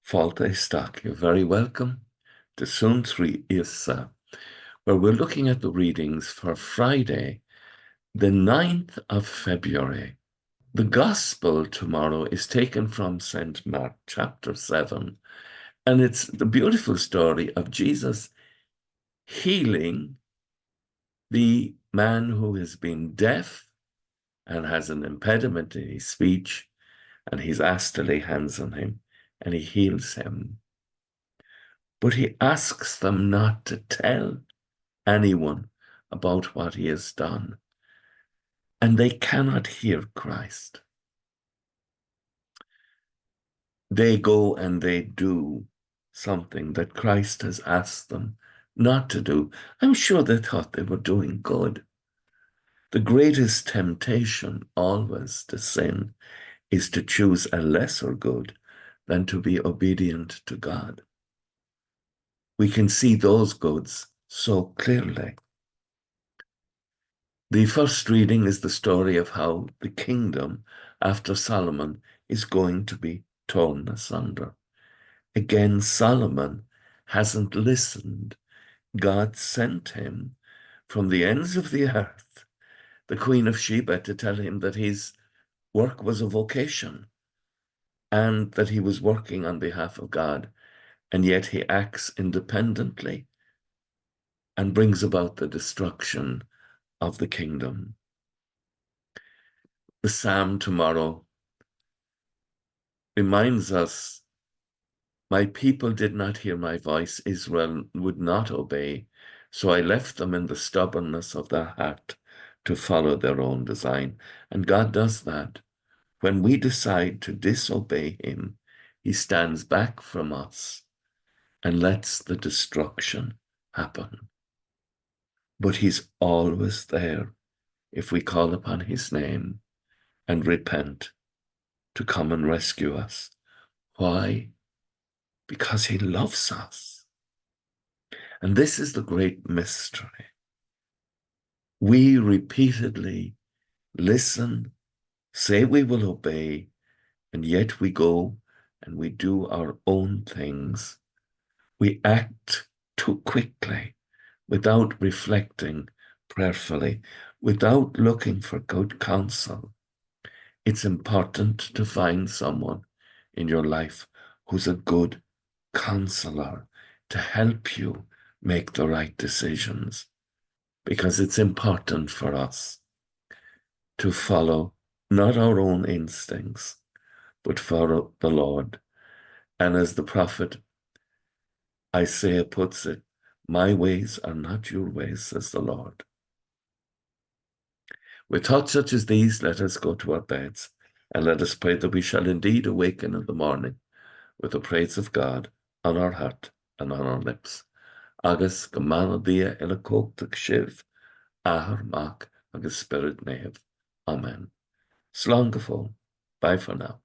Fáilte Isteach. You're very welcome to Suantraí Íosa, where we're looking at the readings for Friday, the 9th of February. The Gospel tomorrow is taken from St. Mark chapter 7, and it's the beautiful story of Jesus healing the man who has been deaf and has an impediment in his speech, and he's asked to lay hands on him, and he heals him. But he asks them not to tell anyone about what he has done. And they cannot hear Christ. They go and they do something that Christ has asked them not to do. I'm sure they thought they were doing good. The greatest temptation always to sin is to choose a lesser good than to be obedient to God. We can see those goods so clearly. The first reading is the story of how the kingdom after Solomon is going to be torn asunder. Again, Solomon hasn't listened. God sent him from the ends of the earth, the Queen of Sheba, to tell him that his work was a vocation and that he was working on behalf of God, and yet he acts independently and brings about the destruction of the kingdom. The psalm tomorrow reminds us, my people did not hear my voice, Israel would not obey, so I left them in the stubbornness of their heart to follow their own design. And God does that. When we decide to disobey him, he stands back from us and lets the destruction happen. But he's always there if we call upon his name and repent to come and rescue us. Why? Because he loves us. And this is the great mystery. We repeatedly listen, say we will obey, and yet we go and we do our own things. We act too quickly, without reflecting prayerfully, without looking for good counsel. It's important to find someone in your life who's a good counselor to help you make the right decisions, because it's important for us to follow not our own instincts, but follow the Lord. And as the prophet Isaiah puts it, my ways are not your ways, says the Lord. With thoughts such as these, let us go to our beds, and let us pray that we shall indeed awaken in the morning with the praise of God on our heart and on our lips. Agus go mana dia ila cóchtach sibh, ahar mac agus spirit neve. Amen. Slán go fóill. Bye for now.